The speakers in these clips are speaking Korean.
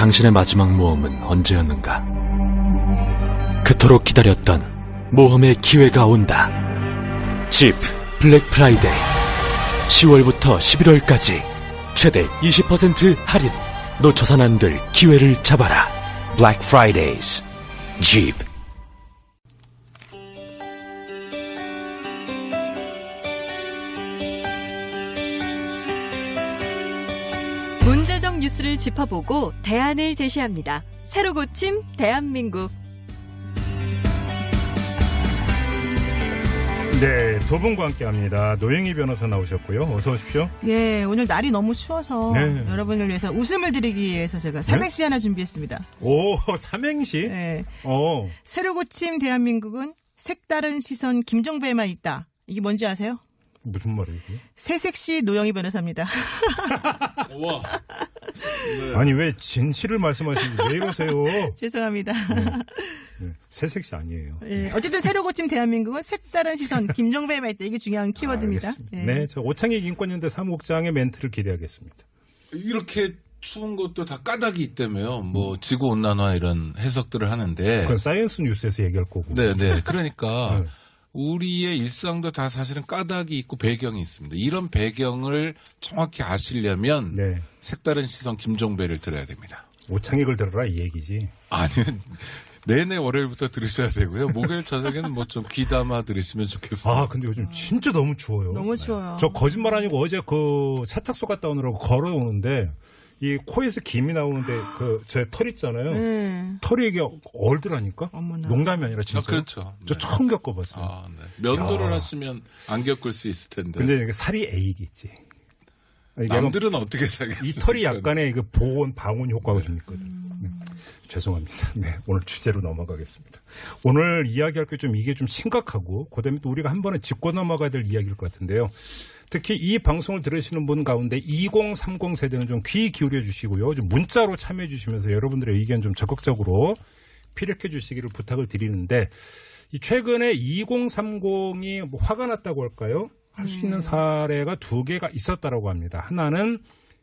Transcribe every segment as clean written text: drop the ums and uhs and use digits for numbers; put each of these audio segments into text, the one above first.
당신의 마지막 모험은 언제였는가? 그토록 기다렸던 모험의 기회가 온다. 집 블랙 프라이데이 10월부터 11월까지 최대 20% 할인. 놓쳐선 안 될 기회를 잡아라. Black Fridays Jeep. 문제적 뉴스를 짚어보고 대안을 제시합니다. 새로 고침 대한민국. 네, 두 분과 함께합니다. 노영희 변호사 나오셨고요. 어서 오십시오. 예, 오늘 날이 너무 추워서 네. 여러분을 위해서 웃음을 드리기 위해서 제가 삼행시 하나 준비했습니다. 오, 삼행시? 네. 오. 새로 고침 대한민국은 색다른 시선 김종배에만 있다. 이게 뭔지 아세요? 무슨 말이에요? 새색시 노영희 변호사입니다. 와. 네. 아니, 왜 진실을 말씀하시는지 왜 이러세요? 죄송합니다. 네, 새색시 아니에요. 예, 어쨌든 새로 고침 대한민국은 색다른 시선 김종배에만 있다. 이게 중요한 키워드입니다. 알겠습니다. 예. 네, 저 오창희 인권연대 사무국장의 멘트를 기대하겠습니다. 이렇게 추운 것도 다 까닭이 있다며요. 뭐 지구온난화 이런 해석들을 하는데. 그건 사이언스 뉴스에서 얘기할 거고. 네네. 그러니까 네. 우리의 일상도 다 사실은 까닭이 있고 배경이 있습니다. 이런 배경을 정확히 아시려면 네. 색다른 시선 김종배를 들어야 됩니다. 오창희 걸 들어라 이 얘기지. 아니 내내 월요일부터 들으셔야 되고요. 목요일 저녁에는 뭐 좀 귀담아 들으시면 좋겠어요. 아, 근데 요즘 진짜 너무 추워요. 너무 추워요. 저 거짓말 아니고 어제 그 세탁소 갔다 오느라고 걸어오는데 이 코에서 김이 나오는데 그 제 털 있잖아요. 털이 이게 얼더라니까. 어머나. 농담이 아니라 진짜. 그렇죠. 저 네. 처음 겪어봤어요. 아, 네. 면도를 하시면 안 겪을 수 있을 텐데. 근데 이게 살이 A겠지. 이게 남들은 어떻게 살겠어요? 이 털이 약간의 그 보온 방온 효과가 좀 있거든. 네. 죄송합니다. 네, 오늘 주제로 넘어가겠습니다. 오늘 이야기할 게 좀 이게 좀 심각하고 그다음에 또 우리가 한 번에 짚고 넘어가야 될 이야기일 것 같은데요. 특히 이 방송을 들으시는 분 가운데 2030 세대는 좀 귀 기울여 주시고요. 좀 문자로 참여해 주시면서 여러분들의 의견 좀 적극적으로 피력해 주시기를 부탁을 드리는데 이 최근에 2030이 뭐 화가 났다고 할까요? 할 수 있는 사례가 두 개가 있었다라고 합니다. 하나는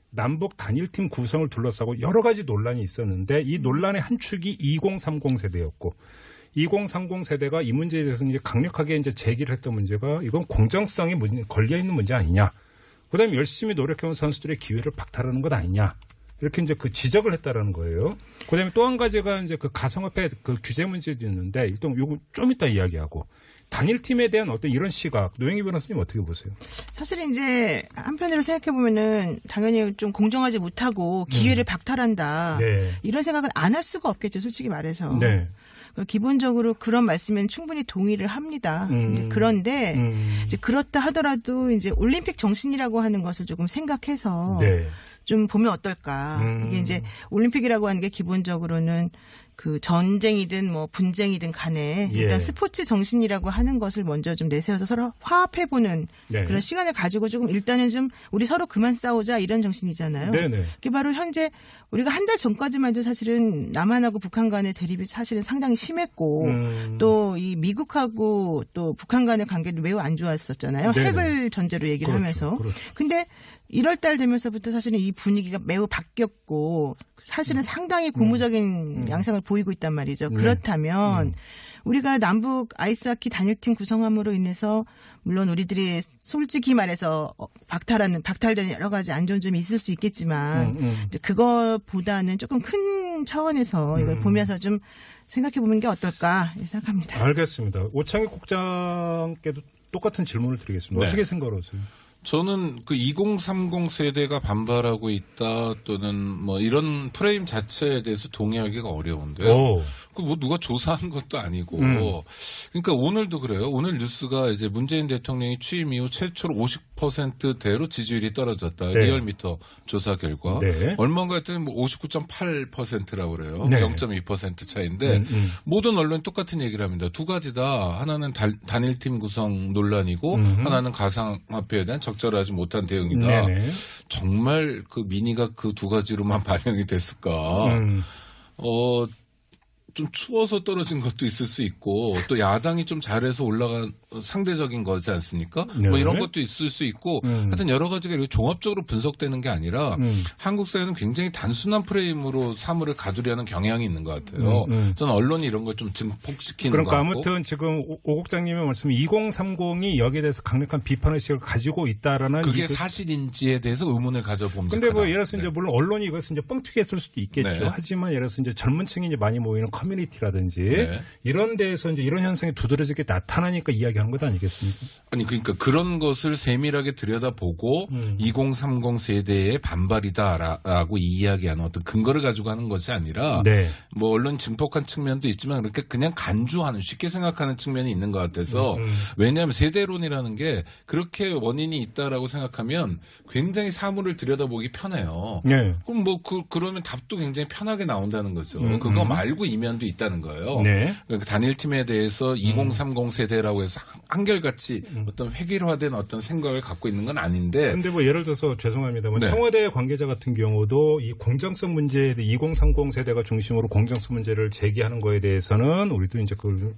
남북 단일팀 구성을 둘러싸고 여러 가지 논란이 있었는데 이 논란의 한 축이 2030 세대였고 2030 세대가 이 문제에 대해서 이제 강력하게 이제 제기를 했던 문제가 이건 공정성이 걸려 있는 문제 아니냐. 그다음에 열심히 노력해온 선수들의 기회를 박탈하는 것 아니냐. 이렇게 이제 그 지적을 했다라는 거예요. 그다음에 또 한 가지가 이제 그 가상화폐 그 규제 문제도 있는데 일단 요거 좀 이따 이야기하고 단일팀에 대한 어떤 이런 시각 노영희 변호사님 어떻게 보세요? 사실 이제 한편으로 생각해 보면은 당연히 좀 공정하지 못하고 기회를 박탈한다. 네. 이런 생각은 안 할 수가 없겠죠. 솔직히 말해서. 네. 기본적으로 그런 말씀엔 충분히 동의를 합니다. 이제 그런데 이제 그렇다 하더라도 이제 올림픽 정신이라고 하는 것을 조금 생각해서 네. 좀 보면 어떨까. 이게 이제 올림픽이라고 하는 게 기본적으로는 그 전쟁이든 뭐 분쟁이든 간에 일단 예. 스포츠 정신이라고 하는 것을 먼저 좀 내세워서 서로 화합해보는 네. 그런 시간을 가지고 조금 일단은 좀 우리 서로 그만 싸우자 이런 정신이잖아요. 네네. 그게 바로 현재 우리가 한 달 전까지만 해도 사실은 남한하고 북한 간의 대립이 사실은 상당히 심했고 또 이 미국하고 또 북한 간의 관계도 매우 안 좋았었잖아요. 네네. 핵을 전제로 얘기를 그렇죠, 하면서. 그렇죠. 근데 1월 달 되면서부터 사실은 이 분위기가 매우 바뀌었고 사실은 상당히 고무적인 양상을 보이고 있단 말이죠. 네. 그렇다면 우리가 남북 아이스하키 단일팀 구성함으로 인해서 물론 우리들이 솔직히 말해서 박탈되는 여러 가지 안 좋은 점이 있을 수 있겠지만 이제 그거보다는 조금 큰 차원에서 이걸 보면서 좀 생각해 보는 게 어떨까 생각합니다. 알겠습니다. 오창희 국장께도 똑같은 질문을 드리겠습니다. 네. 어떻게 생각하세요? 저는 그 2030 세대가 반발하고 있다 또는 뭐 이런 프레임 자체에 대해서 동의하기가 어려운데요. 오. 그 뭐 누가 조사한 것도 아니고. 그러니까 오늘도 그래요. 오늘 뉴스가 이제 문재인 대통령이 취임 이후 최초로 50%대로 지지율이 떨어졌다. 네. 리얼미터 조사 결과. 네. 얼마인가 했더니 뭐 59.8%라고 그래요. 네. 0.2% 차이인데 모든 언론이 똑같은 얘기를 합니다. 두 가지다. 하나는 단일팀 구성 논란이고 하나는 가상화폐에 대한 적절하지 못한 대응이다. 네네. 정말 그 민의가 그 두 가지로만 반영이 됐을까? 좀 추워서 떨어진 것도 있을 수 있고 또 야당이 좀 잘해서 올라간 상대적인 거지 않습니까? 네. 뭐 이런 것도 있을 수 있고 하여튼 여러 가지가 이렇게 종합적으로 분석되는 게 아니라 한국 사회는 굉장히 단순한 프레임으로 사물을 가두려는 경향이 있는 것 같아요. 저는 언론이 이런 걸 좀 증폭시키는 것 그러니까 같고. 아무튼 지금 오 국장님의 말씀 2030이 여기에 대해서 강력한 비판의식을 가지고 있다라는 그게 사실인지에 대해서 의문을 가져봅니다. 근데 뭐 예를 들어서 이제 물론 언론이 이것을 이제 뻥튀기 했을 수도 있겠죠. 네. 하지만 예를 들어서 이제 젊은 층이 이제 많이 모이는 커뮤니티라든지 네. 이런 데에서 이제 이런 현상이 두드러지게 나타나니까 이야기하는 것 아니겠습니까? 아니 그러니까 그런 것을 세밀하게 들여다보고 2030 세대의 반발이다라고 이야기하는 어떤 근거를 가지고 하는 것이 아니라 네. 뭐 언론 증폭한 측면도 있지만 그렇게 그냥 간주하는 쉽게 생각하는 측면이 있는 것 같아서 왜냐하면 세대론이라는 게 그렇게 원인이 있다라고 생각하면 굉장히 사물을 들여다보기 편해요. 네. 그럼 뭐 그러면 답도 굉장히 편하게 나온다는 거죠. 그거 말고 이면도 있다는 거예요. 네. 그러니까 단일팀에 대해서 2030 세대라고 해서 한결같이 어떤 획일화된 어떤 생각을 갖고 있는 건 아닌데. 근데 뭐 예를 들어서 죄송합니다만 네. 청와대 관계자 같은 경우도 이 공정성 문제에 대해 2030 세대가 중심으로 공정성 문제를 제기하는 거에 대해서는 우리도 이제 그걸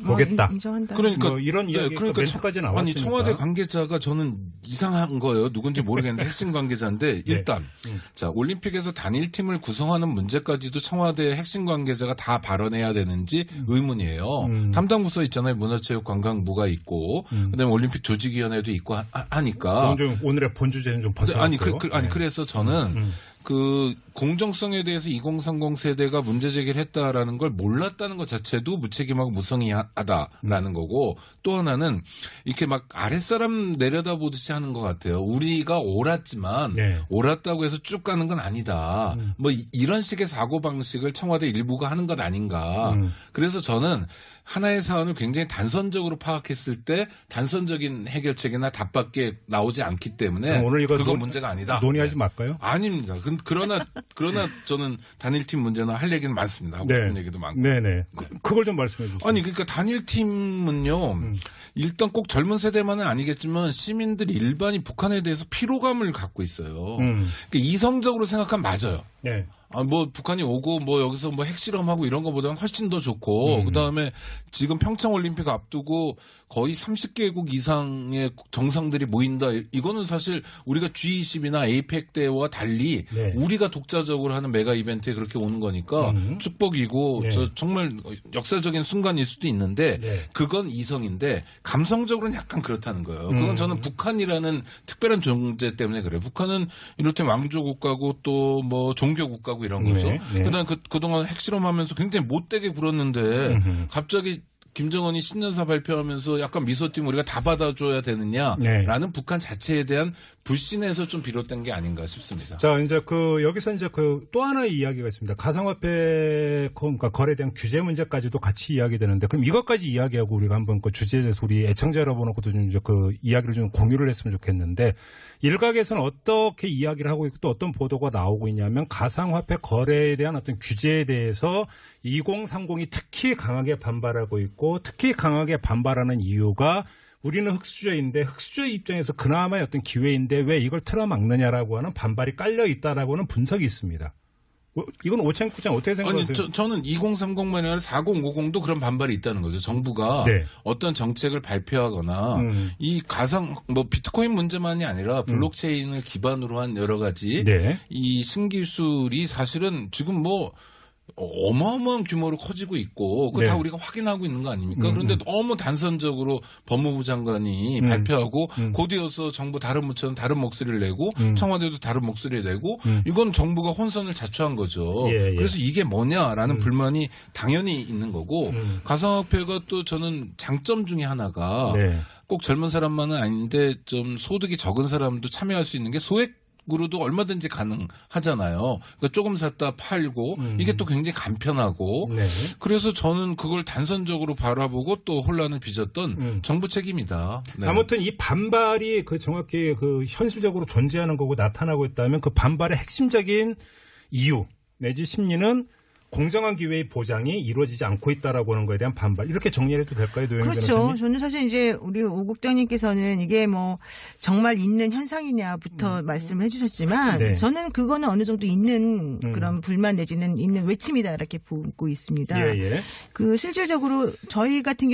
보겠다. 인정한다. 그러니까 뭐 이런 이야기가 멘트까지 나왔으니까. 아니 청와대 관계자가 저는 이상한 거예요. 누군지 모르겠는데 핵심 관계자인데 일단 자 올림픽에서 단일팀을 구성하는 문제까지도 청와대 핵심 관계자가 다 발언해야 되는지 의문이에요. 담당 부서 있잖아요. 문화체육관광부가 있고 그다음에 올림픽 조직위원회도 있고 하니까 좀 오늘의 본 주제는 좀 벗어났고요. 아니 그래서 저는 그 공정성에 대해서 2030 세대가 문제 제기를 했다라는 걸 몰랐다는 것 자체도 무책임하고 무성의하다라는 거고 또 하나는 이렇게 막 아랫사람 내려다보듯이 하는 것 같아요. 우리가 옳았지만 네. 옳았다고 해서 쭉 가는 건 아니다. 뭐 이런 식의 사고방식을 청와대 일부가 하는 것 아닌가. 그래서 저는 하나의 사안을 굉장히 단선적으로 파악했을 때 단선적인 해결책이나 답밖에 나오지 않기 때문에 오늘 이거 그건 문제가 아니다. 논의하지 네. 말까요? 아닙니다. 그러나 저는 단일팀 문제나 할 얘기는 많습니다. 하고 싶은 얘기도 많고. 네네. 그걸 좀 말씀해 주세요. 아니 그러니까 단일팀은요. 일단 꼭 젊은 세대만은 아니겠지만 시민들 일반이 북한에 대해서 피로감을 갖고 있어요. 그러니까 이성적으로 생각하면 맞아요. 네. 아, 뭐, 북한이 오고, 뭐, 여기서 뭐 핵실험하고 이런 것보다는 훨씬 더 좋고, 그 다음에 지금 평창올림픽 앞두고 거의 30개국 이상의 정상들이 모인다. 이거는 사실 우리가 G20이나 APEC 때와 달리 네. 우리가 독자적으로 하는 메가 이벤트에 그렇게 오는 거니까 축복이고, 네. 정말 역사적인 순간일 수도 있는데, 네. 그건 이성인데, 감성적으로는 약간 그렇다는 거예요. 그건 저는 북한이라는 특별한 존재 때문에 그래요. 북한은 이렇게 왕조국가고 또 뭐 종교국가고 이런 거죠. 네, 네. 그다음 그동안 핵실험하면서 굉장히 못되게 굴었는데 갑자기 김정은이 신년사 발표하면서 약간 미소팀 우리가 다 받아줘야 되느냐라는 네. 북한 자체에 대한 불신에서 좀 비롯된 게 아닌가 싶습니다. 자, 이제 여기서 이제 또 하나의 이야기가 있습니다. 가상화폐 그러니까 거래에 대한 규제 문제까지도 같이 이야기되는데 그럼 이것까지 이야기하고 우리가 한번 그 주제에 대해서 우리 애청자 여러분하고도 좀 이제 그 이야기를 좀 공유를 했으면 좋겠는데 일각에서는 어떻게 이야기를 하고 있고 또 어떤 보도가 나오고 있냐면 가상화폐 거래에 대한 어떤 규제에 대해서 2030이 특히 강하게 반발하고 있고 특히 강하게 반발하는 이유가 우리는 흑수저인데 흑수저 입장에서 그나마의 어떤 기회인데 왜 이걸 틀어막느냐라고 하는 반발이 깔려 있다라고는 분석이 있습니다. 이건 오창국 장 어떻게 생각하세요? 아니, 저는 2030만이 아니라 4050도 그런 반발이 있다는 거죠. 정부가 네. 어떤 정책을 발표하거나 이 뭐 비트코인 문제만이 아니라 블록체인을 기반으로 한 여러 가지 네. 이 신기술이 사실은 지금 뭐 어마어마한 규모로 커지고 있고 그거 네. 다 우리가 확인하고 있는 거 아닙니까? 그런데 너무 단선적으로 법무부 장관이 발표하고 곧이어서 정부 다른 부처는 다른 목소리를 내고 청와대도 다른 목소리를 내고 이건 정부가 혼선을 자초한 거죠. 예, 예. 그래서 이게 뭐냐라는 불만이 당연히 있는 거고 가상화폐가 또 저는 장점 중에 하나가 네. 꼭 젊은 사람만은 아닌데 좀 소득이 적은 사람도 참여할 수 있는 게 소액 으로도 얼마든지 가능하잖아요. 그러니까 조금 샀다 팔고 이게 또 굉장히 간편하고 네. 그래서 저는 그걸 단선적으로 바라보고 또 혼란을 빚었던 정부 책임이다. 네. 아무튼 이 반발이 정확히 현실적으로 존재하는 거고 나타나고 있다면 그 반발의 핵심적인 이유 내지 심리는 공정한 기회의 보장이 이루어지지 않고 있다라고 하는 거에 대한 반발 이렇게 정리해도 될까요, 노영희 그렇죠. 변호사님? 저는 사실 이제 우리 오 국장님께서는 이게 뭐 정말 있는 현상이냐부터 말씀을 해주셨지만 네. 저는 그거는 어느 정도 있는 그런 불만 내지는 있는 외침이다 이렇게 보고 있습니다. 예. 그 실질적으로 저 같은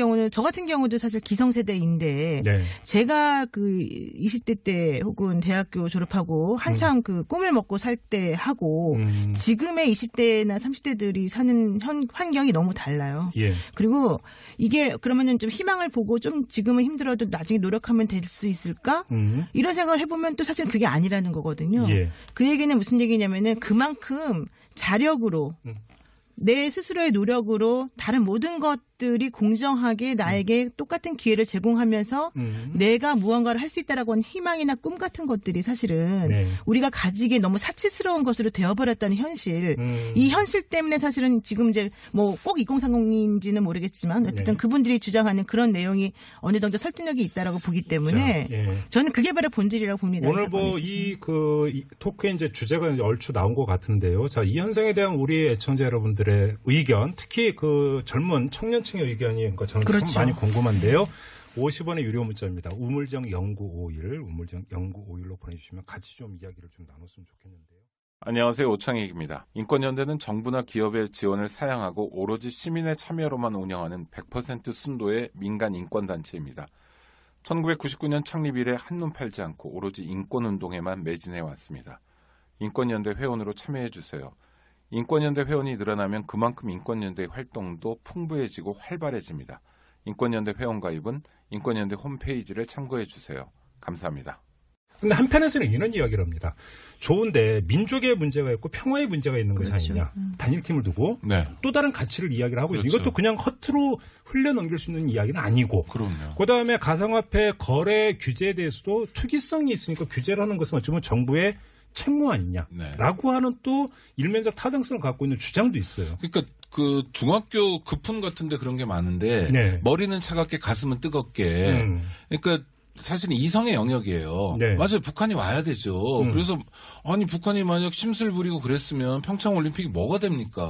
경우도 사실 기성세대인데 네. 제가 그 20대 때 혹은 대학교 졸업하고 한참 그 꿈을 먹고 살 때 하고 지금의 20대나 30대들이 사는 환경이 너무 달라요. 예. 그리고 이게 그러면은 좀 희망을 보고 좀 지금은 힘들어도 나중에 노력하면 될 수 있을까? 이런 생각을 해보면 또 사실 그게 아니라는 거거든요. 예. 그 얘기는 무슨 얘기냐면은 그만큼 자력으로 내 스스로의 노력으로 다른 모든 것들이 공정하게 나에게 똑같은 기회를 제공하면서 내가 무언가를 할 수 있다라고 하는 희망이나 꿈 같은 것들이 사실은 네. 우리가 가지기에 너무 사치스러운 것으로 되어버렸다는 현실. 이 현실 때문에 사실은 지금 이제 뭐 꼭 2030인지는 모르겠지만 어쨌든 네. 그분들이 주장하는 그런 내용이 어느 정도 설득력이 있다라고 보기 때문에 자, 예. 저는 그게 바로 본질이라고 봅니다. 오늘 뭐 이 토크의 이제 주제가 이제 얼추 나온 것 같은데요. 자, 이 현상에 대한 우리 애청자 여러분들의 의견, 특히 그 젊은 청년층의 의견이 그러니까 저는 그렇죠. 참 많이 궁금한데요. 50원의 유료 문자입니다. 우물정 0951, 우물정 0951로 보내주시면 같이 좀 이야기를 좀 나눴으면 좋겠는데요. 안녕하세요. 오창익입니다. 인권연대는 정부나 기업의 지원을 사양하고 오로지 시민의 참여로만 운영하는 100% 순도의 민간 인권단체입니다. 1999년 창립 이래 한눈 팔지 않고 오로지 인권운동에만 매진해왔습니다. 인권연대 회원으로 참여해주세요. 인권연대 회원이 늘어나면 그만큼 인권연대의 활동도 풍부해지고 활발해집니다. 인권연대 회원 가입은 인권연대 홈페이지를 참고해주세요. 감사합니다. 근데 한편에서는 이런 이야기를 합니다. 좋은데 민족의 문제가 있고 평화의 문제가 있는 것이 그렇죠. 아니냐. 단일팀을 두고 네. 또 다른 가치를 이야기를 하고 있어요. 그렇죠. 이것도 그냥 허투루 흘려넘길 수 있는 이야기는 아니고. 그럼요. 그다음에 가상화폐 거래 규제에 대해서도 투기성이 있으니까 규제를 하는 것은 어쩌면 정부의 책무 아니냐라고 네. 하는 또 일면적 타당성을 갖고 있는 주장도 있어요. 그러니까 그 중학교 급훈 같은데 그런 게 많은데 네. 머리는 차갑게 가슴은 뜨겁게. 그러니까 사실은 이성의 영역이에요. 네. 맞아요. 북한이 와야 되죠. 그래서 아니 북한이 만약 심술 부리고 그랬으면 평창올림픽이 뭐가 됩니까?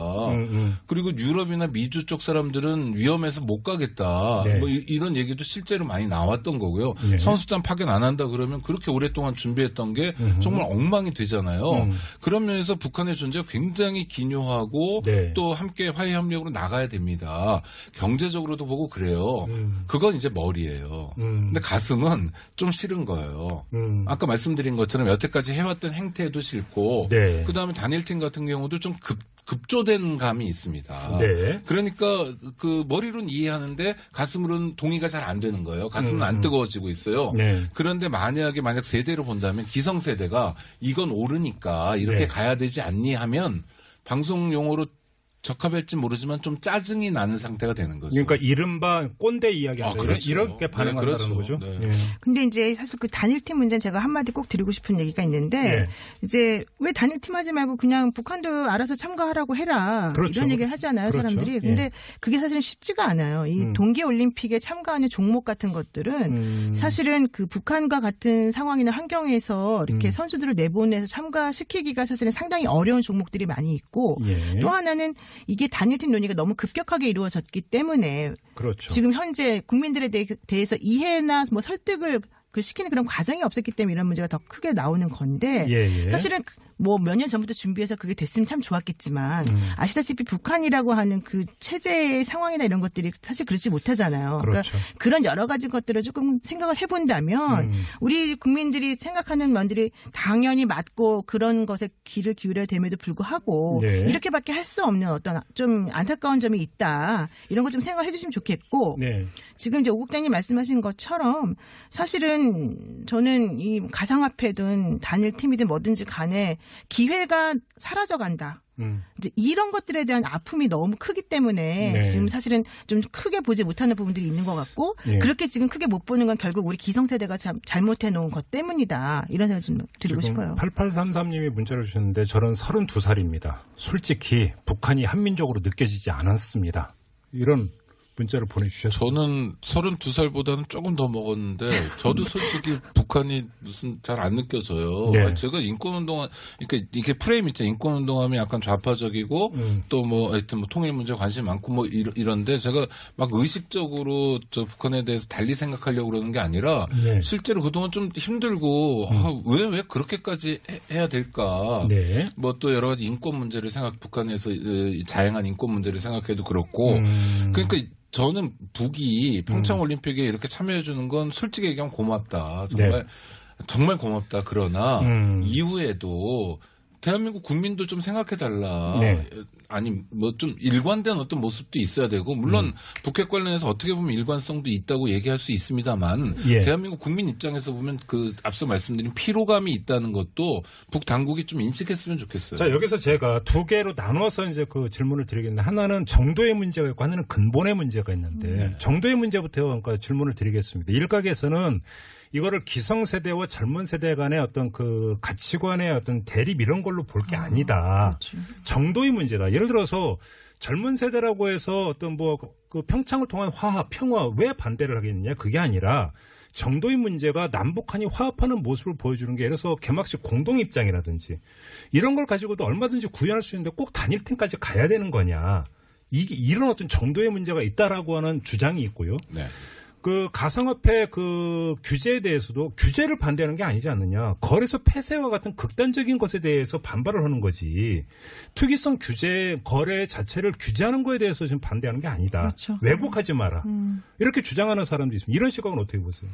그리고 유럽이나 미주 쪽 사람들은 위험해서 못 가겠다. 네. 뭐 이런 얘기도 실제로 많이 나왔던 거고요. 네. 선수단 파견 안 한다 그러면 그렇게 오랫동안 준비했던 게 정말 엉망이 되잖아요. 그런 면에서 북한의 존재가 굉장히 기묘하고 네. 또 함께 화해 협력으로 나가야 됩니다. 경제적으로도 보고 그래요. 그건 이제 머리예요. 근데 가슴은 좀 싫은 거예요. 아까 말씀드린 것처럼 여태까지 해왔던 행태도 싫고 네. 그다음에 단일팀 같은 경우도 좀 급조된 감이 있습니다. 네. 그러니까 그 머리로는 이해하는데 가슴으로는 동의가 잘 안 되는 거예요. 가슴은 안 뜨거워지고 있어요. 네. 그런데 만약 세대로 본다면 기성세대가 이건 옳으니까 이렇게 네. 가야 되지 않니 하면 방송 용어로 적합할지 모르지만 좀 짜증이 나는 상태가 되는 거죠. 그러니까 이른바 꼰대 이야기한다. 그렇죠. 이렇게 반응한다는 네, 그렇죠. 거죠. 네. 예. 근데 이제 사실 그 단일팀 문제는 제가 한마디 꼭 드리고 싶은 얘기가 있는데 네. 이제 왜 단일팀 하지 말고 그냥 북한도 알아서 참가하라고 해라. 그렇죠. 이런 얘기를 하잖아요, 그렇죠. 사람들이. 근데 예. 그게 사실은 쉽지가 않아요. 이 동계올림픽에 참가하는 종목 같은 것들은 사실은 그 북한과 같은 상황이나 환경에서 이렇게 선수들을 내보내서 참가시키기가 사실은 상당히 어려운 종목들이 많이 있고 예. 또 하나는 이게 단일팀 논의가 너무 급격하게 이루어졌기 때문에 그렇죠. 지금 현재 국민들에 대해서 이해나 뭐 설득을 시키는 그런 과정이 없었기 때문에 이런 문제가 더 크게 나오는 건데 예. 사실은 뭐 몇 년 전부터 준비해서 그게 됐으면 참 좋았겠지만 아시다시피 북한이라고 하는 그 체제의 상황이나 이런 것들이 사실 그렇지 못하잖아요. 그렇죠. 그러니까 그런 여러 가지 것들을 조금 생각을 해본다면 우리 국민들이 생각하는 면들이 당연히 맞고 그런 것에 귀를 기울여야 됨에도 불구하고 네. 이렇게밖에 할 수 없는 어떤 좀 안타까운 점이 있다. 이런 거 좀 생각해 주시면 좋겠고 네. 지금 이제 오 국장님 말씀하신 것처럼 사실은 저는 이 가상화폐든 단일팀이든 뭐든지 간에 기회가 사라져간다. 이제 이런 것들에 대한 아픔이 너무 크기 때문에 네. 지금 사실은 좀 크게 보지 못하는 부분들이 있는 것 같고 네. 그렇게 지금 크게 못 보는 건 결국 우리 기성세대가 잘못해 놓은 것 때문이다. 이런 생각 좀 드리고 싶어요. 8833님이 문자를 주셨는데 저는 32살입니다. 솔직히 북한이 한민족으로 느껴지지 않았습니다. 이런 문자를 보내주셨어요. 저는 32살보다는 조금 더 먹었는데 저도 솔직히 북한이 무슨 잘 안 느껴져요. 네. 제가 인권운동화 그러니까 이게 프레임 있죠. 인권운동하면 약간 좌파적이고 또 뭐 하여튼 뭐 통일 문제 관심 많고 뭐 이런데 제가 막 의식적으로 저 북한에 대해서 달리 생각하려고 그러는 게 아니라 네. 실제로 그동안 좀 힘들고 왜 그렇게까지 해야 될까? 네. 뭐 또 여러 가지 인권 문제를 북한에서 자행한 인권 문제를 생각해도 그렇고 그러니까 저는 북이 평창올림픽에 이렇게 참여해 주는 건 솔직히 얘기하면 고맙다. 정말 정말 고맙다. 그러나 이후에도 대한민국 국민도 좀 생각해달라. 네. 아니 뭐 좀 일관된 어떤 모습도 있어야 되고 물론 북핵 관련해서 어떻게 보면 일관성도 있다고 얘기할 수 있습니다만 예. 대한민국 국민 입장에서 보면 그 앞서 말씀드린 피로감이 있다는 것도 북 당국이 좀 인식했으면 좋겠어요. 자, 여기서 제가 두 개로 나눠서 이제 그 질문을 드리겠는데 하나는 정도의 문제가 있고 하나는 근본의 문제가 있는데 정도의 문제부터 그러니까 질문을 드리겠습니다. 일각에서는 이거를 기성세대와 젊은 세대 간의 어떤 그 가치관의 어떤 대립 이런 걸로 볼 게 아니다. 그렇죠. 정도의 문제다. 예를 들어서 젊은 세대라고 해서 어떤 뭐 그 평창을 통한 화합, 평화 왜 반대를 하겠느냐 그게 아니라 정도의 문제가 남북한이 화합하는 모습을 보여주는 게 예를 들어서 개막식 공동 입장이라든지 이런 걸 가지고도 얼마든지 구현할 수 있는데 꼭 단일팀까지 가야 되는 거냐. 이런 어떤 정도의 문제가 있다라고 하는 주장이 있고요. 네. 그 가상화폐 그 규제에 대해서도 규제를 반대하는 게 아니지 않느냐. 거래소 폐쇄와 같은 극단적인 것에 대해서 반발을 하는 거지. 투기성 규제 거래 자체를 규제하는 거에 대해서 지금 반대하는 게 아니다. 그렇죠. 왜곡하지 마라. 이렇게 주장하는 사람도 있습니다. 이런 시각은 어떻게 보세요?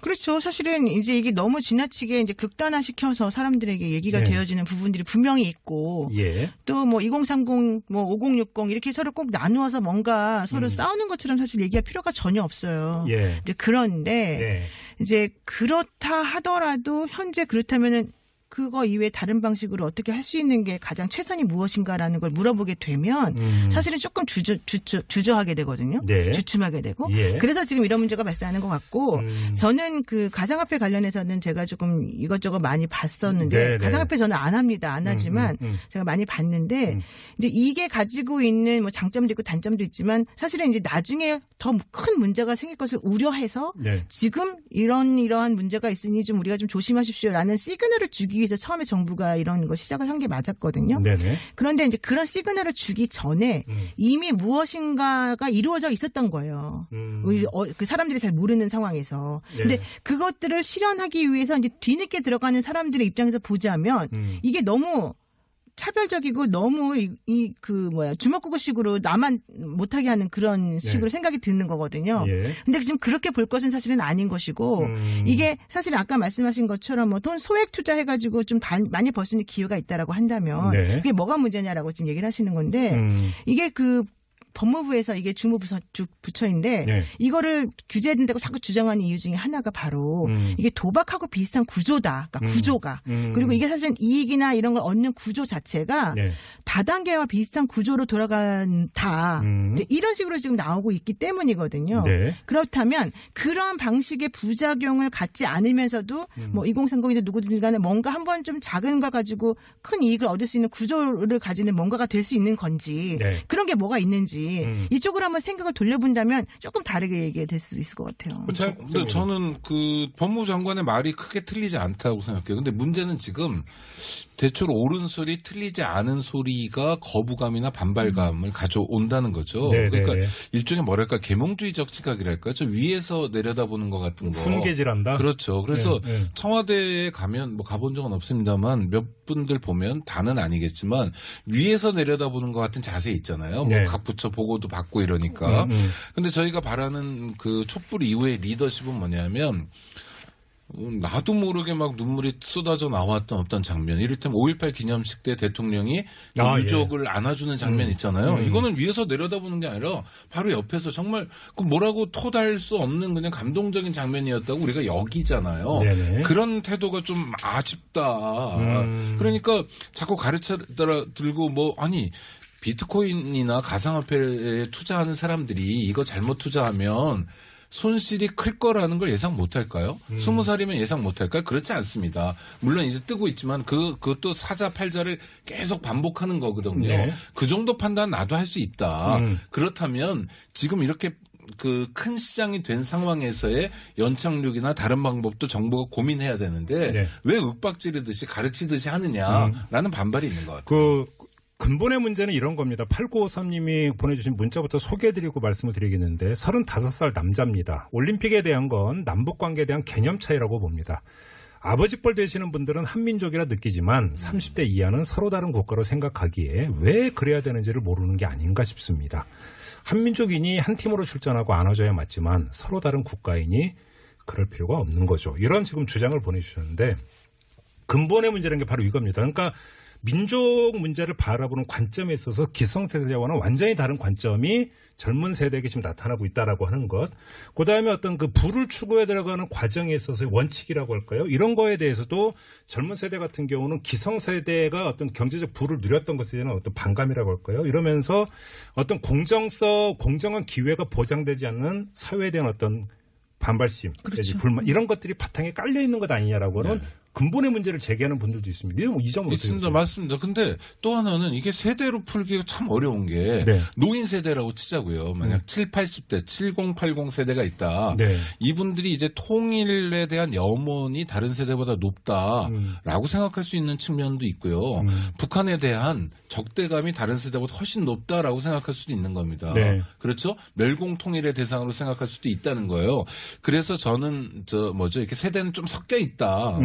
그렇죠. 사실은 이제 이게 너무 지나치게 이제 극단화시켜서 사람들에게 얘기가 네. 되어지는 부분들이 분명히 있고 예. 또 뭐 2030, 뭐 5060 이렇게 서로 꼭 나누어서 뭔가 서로 싸우는 것처럼 사실 얘기할 필요가 전혀 없어요. 예. 이제 그런데 네. 이제 그렇다 하더라도 현재 그렇다면은 그거 이외에 다른 방식으로 어떻게 할 수 있는 게 가장 최선이 무엇인가라는 걸 물어보게 되면 사실은 조금 주저하게 되거든요. 네. 주춤하게 되고. 예. 그래서 지금 이런 문제가 발생하는 것 같고 저는 그 가상화폐 관련해서는 제가 조금 이것저것 많이 봤었는데 네, 네. 가상화폐 저는 안 합니다. 안 하지만 제가 많이 봤는데 이제 이게 가지고 있는 뭐 장점도 있고 단점도 있지만 사실은 이제 나중에 더 큰 문제가 생길 것을 우려해서 네. 지금 이러한 문제가 있으니 좀 우리가 좀 조심하십시오라는 시그널을 주기 위해서 처음에 정부가 이런 거 시작을 한 게 맞았거든요. 네네. 그런데 이제 그런 시그널을 주기 전에 이미 무엇인가가 이루어져 있었던 거예요. 그 사람들이 잘 모르는 상황에서. 네. 근데 그것들을 실현하기 위해서 이제 뒤늦게 들어가는 사람들의 입장에서 보자면 이게 너무 차별적이고 너무 주먹구구식으로 나만 못하게 하는 그런 식으로 생각이 드는 거거든요. 예. 근데 지금 그렇게 볼 것은 사실은 아닌 것이고 이게 사실 아까 말씀하신 것처럼 뭐 돈 소액 투자해가지고 좀 많이 벌 수 있는 기회가 있다라고 한다면 네. 그게 뭐가 문제냐라고 지금 얘기를 하시는 건데 이게 그 법무부에서 이게 주무부처인데 네. 이거를 규제해야 된다고 자꾸 주장하는 이유 중에 하나가 바로 이게 도박하고 비슷한 구조다. 그러니까 구조가. 그리고 이게 사실은 이익이나 이런 걸 얻는 구조 자체가 네. 다단계와 비슷한 구조로 돌아간다. 이제 이런 식으로 지금 나오고 있기 때문이거든요. 네. 그렇다면 그러한 방식의 부작용을 갖지 않으면서도 뭐 2030이든 누구든지 간에 뭔가 한번 좀 작은 걸 가지고 큰 이익을 얻을 수 있는 구조를 가지는 뭔가가 될 수 있는 건지 네. 그런 게 뭐가 있는지 이쪽으로 한번 생각을 돌려본다면 조금 다르게 얘기될 수 있을 것 같아요. 근데 저는 그 법무부 장관의 말이 크게 틀리지 않다고 생각해요. 근데 문제는 지금 대출 옳은 소리, 틀리지 않은 소리가 거부감이나 반발감을 가져온다는 거죠. 네, 그러니까 네. 일종의 뭐랄까 계몽주의적 시각이랄까요. 저 위에서 내려다보는 것 같은 거. 훈계질한다. 그렇죠. 그래서 네, 네. 청와대에 가면 뭐 가본 적은 없습니다만 몇 분들 보면 다는 아니겠지만 위에서 내려다보는 것 같은 자세 있잖아요. 네. 뭐 각 부처 보고도 받고 이러니까. 근데 저희가 바라는 그 촛불 이후의 리더십은 뭐냐면 나도 모르게 막 눈물이 쏟아져 나왔던 어떤 장면. 이를테면 5.18 기념식 때 대통령이 유족을 안아주는 장면 있잖아요. 이거는 위에서 내려다보는 게 아니라 바로 옆에서 정말 그 뭐라고 토달 수 없는 그냥 감동적인 장면이었다고 우리가 여기잖아요. 네네. 그런 태도가 좀 아쉽다. 그러니까 자꾸 가르쳐 들고 뭐 아니 비트코인이나 가상화폐에 투자하는 사람들이 이거 잘못 투자하면 손실이 클 거라는 걸 예상 못할까요? 20살이면 예상 못할까요? 그렇지 않습니다. 물론 이제 뜨고 있지만 그것도 사자 팔자를 계속 반복하는 거거든요. 네. 그 정도 판단 나도 할 수 있다. 그렇다면 지금 이렇게 그 큰 시장이 된 상황에서의 연착륙이나 다른 방법도 정부가 고민해야 되는데 네. 왜 윽박지르듯이 가르치듯이 하느냐라는 반발이 있는 것 같아요. 그 근본의 문제는 이런 겁니다. 8953님이 보내주신 문자부터 소개해드리고 말씀을 드리겠는데 35살 남자입니다. 올림픽에 대한 건 남북관계에 대한 개념 차이라고 봅니다. 아버지뻘 되시는 분들은 한민족이라 느끼지만 30대 이하는 서로 다른 국가로 생각하기에 왜 그래야 되는지를 모르는 게 아닌가 싶습니다. 한민족이니 한 팀으로 출전하고 안아줘야 맞지만 서로 다른 국가이니 그럴 필요가 없는 거죠. 이런 지금 주장을 보내주셨는데 근본의 문제라는 게 바로 이겁니다. 그러니까 민족 문제를 바라보는 관점에 있어서 기성세대와는 완전히 다른 관점이 젊은 세대에게 지금 나타나고 있다라고 하는 것. 그다음에 어떤 그 부를 추구해 들어가는 과정에 있어서의 원칙이라고 할까요? 이런 거에 대해서도 젊은 세대 같은 경우는 기성세대가 어떤 경제적 부를 누렸던 것에 대한 어떤 반감이라고 할까요? 이러면서 어떤 공정한 기회가 보장되지 않는 사회에 대한 어떤 반발심, 그렇죠. 불만 이런 것들이 바탕에 깔려 있는 것 아니냐라고는 네. 근본의 문제를 제기하는 분들도 있습니다. 이 점으로 있습니다. 맞습니다. 근데 또 하나는 이게 세대로 풀기가 참 어려운 게 네. 노인 세대라고 치자고요. 만약 7, 80대, 70, 80 세대가 있다. 네. 이분들이 이제 통일에 대한 염원이 다른 세대보다 높다라고 생각할 수 있는 측면도 있고요. 북한에 대한 적대감이 다른 세대보다 훨씬 높다라고 생각할 수도 있는 겁니다. 네. 그렇죠? 멸공 통일의 대상으로 생각할 수도 있다는 거예요. 그래서 저는 이렇게 세대는 좀 섞여 있다.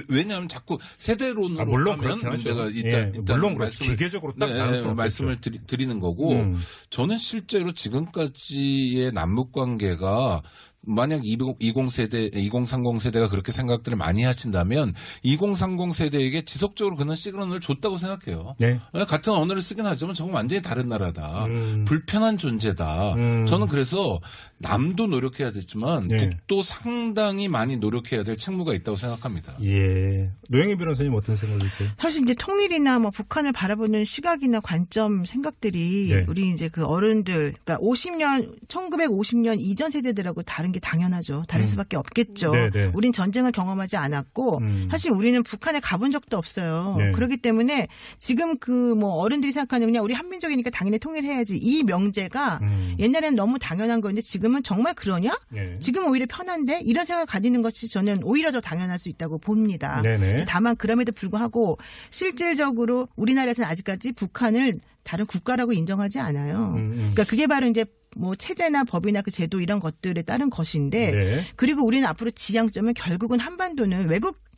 왜냐하면 자꾸 세대론으로 물론 하면 그렇긴 문제가 하죠. 있다는 물론 말씀을 기계적으로 딱 나눌 수는 말씀을 드리는 거고 저는 실제로 지금까지의 남북 관계가 만약 20세대, 2030 세대가 그렇게 생각들을 많이 하신다면 2030 세대에게 지속적으로 그런 시그널을 줬다고 생각해요. 네. 같은 언어를 쓰긴 하지만 저건 완전히 다른 나라다. 불편한 존재다. 저는 그래서 남도 노력해야 되지만 네. 북도 상당히 많이 노력해야 될 책무가 있다고 생각합니다. 예. 노영희 변호사님 어떤 생각이세요? 사실 이제 통일이나 뭐 북한을 바라보는 시각이나 관점 생각들이 네. 우리 이제 그 어른들, 그러니까 1950년 이전 세대들하고 다른 게 당연하죠. 다를 수밖에 없겠죠. 네. 우린 전쟁을 경험하지 않았고 사실 우리는 북한에 가본 적도 없어요. 네. 그렇기 때문에 지금 그 뭐 어른들이 생각하는 그냥 우리 한민족이니까 당연히 통일해야지 이 명제가 옛날에는 너무 당연한 건데 지금은 정말 그러냐? 네. 지금은 오히려 편한데 이런 생각을 가지는 것이 저는 오히려 더 당연할 수 있다고 봅니다. 네네. 다만 그럼에도 불구하고 실질적으로 우리나라에서는 아직까지 북한을 다른 국가라고 인정하지 않아요. 그러니까 그게 바로 이제 뭐 체제나 법이나 그 제도 이런 것들에 따른 것인데 네. 그리고 우리는 앞으로 지향점은 결국은 한반도는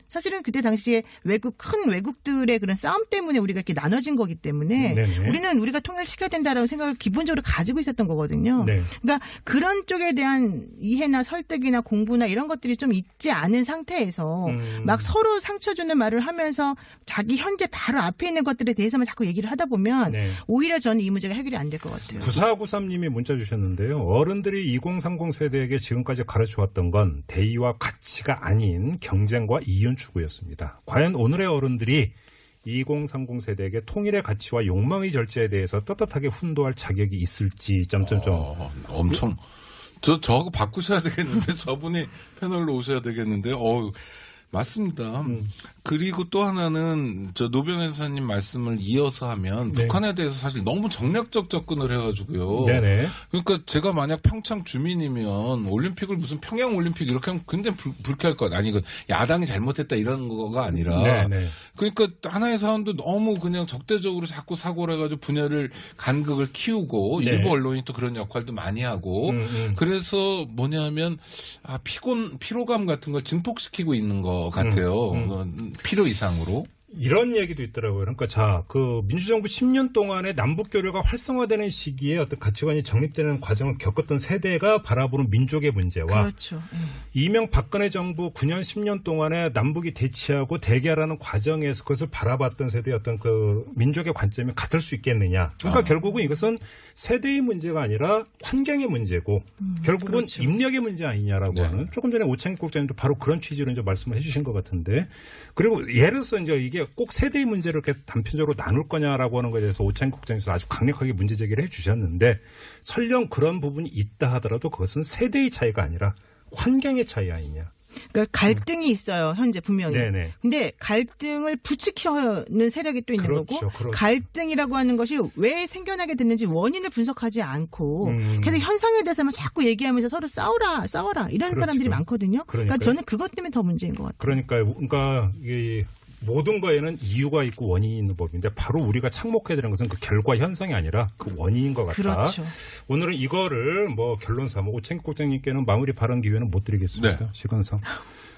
사실은 그때 당시에 큰 외국들의 그런 싸움 때문에 우리가 이렇게 나눠진 거기 때문에 네네. 우리는 우리가 통일시켜야 된다라는 생각을 기본적으로 가지고 있었던 거거든요. 네. 그러니까 그런 쪽에 대한 이해나 설득이나 공부나 이런 것들이 좀 있지 않은 상태에서 막 서로 상처 주는 말을 하면서 자기 현재 바로 앞에 있는 것들에 대해서만 자꾸 얘기를 하다 보면 네. 오히려 저는 이 문제가 해결이 안 될 것 같아요. 9493님이 문자 주셨는데요. 어른들이 2030 세대에게 지금까지 가르쳐왔던 건 대의와 가치가 아닌 경쟁과 이윤 추구였습니다. 과연 오늘의 어른들이 2030 세대에게 통일의 가치와 욕망의 절제에 대해서 떳떳하게 훈도할 자격이 있을지 엄청 저하고 바꾸셔야 되겠는데 저분이 패널로 오셔야 되겠는데 맞습니다. 그리고 또 하나는 노 변호사님 말씀을 이어서 하면 네. 북한에 대해서 사실 너무 정략적 접근을 해가지고요. 네네. 그러니까 제가 만약 평창 주민이면 올림픽을 무슨 평양 올림픽 이렇게 하면 굉장히 불쾌할 것. 아니 야당이 잘못했다 이런 거가 아니라. 네네. 그러니까 하나의 사안도 너무 그냥 적대적으로 자꾸 사고를 해가지고 분열을 간극을 키우고 네. 일부 언론이 또 그런 역할도 많이 하고 그래서 뭐냐면 피로감 같은 걸 증폭시키고 있는 것 같아요. 필요 이상으로. 이런 얘기도 있더라고요. 그러니까 민주정부 10년 동안에 남북 교류가 활성화되는 시기에 어떤 가치관이 정립되는 과정을 겪었던 세대가 바라보는 민족의 문제와 그렇죠. 이명박근혜 정부 9년 10년 동안에 남북이 대치하고 대결하는 과정에서 그것을 바라봤던 세대의 어떤 그 민족의 관점이 같을 수 있겠느냐. 그러니까 결국은 이것은 세대의 문제가 아니라 환경의 문제고 결국은 그렇죠. 입력의 문제 아니냐라고 하는 조금 전에 오창익 국장님도 바로 그런 취지로 이제 말씀을 해주신 것 같은데 그리고 예를 들어서 이제 이게 꼭 세대의 문제를 이렇게 단편적으로 나눌 거냐라고 하는 것에 대해서 오창익 국장님께서 아주 강력하게 문제 제기를 해 주셨는데 설령 그런 부분이 있다 하더라도 그것은 세대의 차이가 아니라 환경의 차이 아니냐. 그러니까 갈등이 있어요. 현재 분명히. 네네. 근데 갈등을 부추기는 세력이 또 있는 그렇죠, 거고 그렇죠. 갈등이라고 하는 것이 왜 생겨나게 됐는지 원인을 분석하지 않고 계속 현상에 대해서만 자꾸 얘기하면서 서로 싸워라 이런 그렇죠. 사람들이 많거든요. 그러니까 그러니까요. 저는 그것 때문에 더 문제인 것 같아요. 그러니까 이 모든 거에는 이유가 있고 원인이 있는 법인데 바로 우리가 착목해야 되는 것은 그 결과 현상이 아니라 그 원인인 것 같다. 그렇죠. 오늘은 이거를 뭐 결론 삼고 오창국장님께는 마무리 발언 기회는 못 드리겠습니다. 네. 시간상.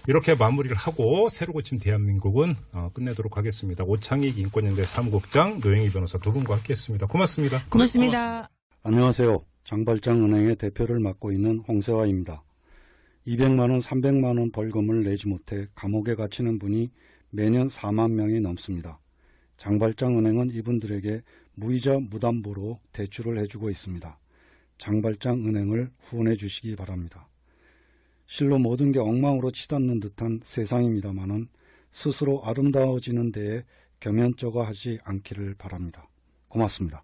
이렇게 마무리를 하고 새로 고침 대한민국은 끝내도록 하겠습니다. 오창익 인권연대 사무국장, 노영희 변호사 두 분과 함께했습니다. 고맙습니다. 고맙습니다. 안녕하세요. 장발장은행의 대표를 맡고 있는 홍세화입니다. 200만 원, 300만 원 벌금을 내지 못해 감옥에 갇히는 분이 매년 4만 명이 넘습니다. 장발장은행은 이분들에게 무이자 무담보로 대출을 해주고 있습니다. 장발장은행을 후원해 주시기 바랍니다. 실로 모든 게 엉망으로 치닫는 듯한 세상입니다마는 스스로 아름다워지는 데에 겸연쩍어 하지 않기를 바랍니다. 고맙습니다.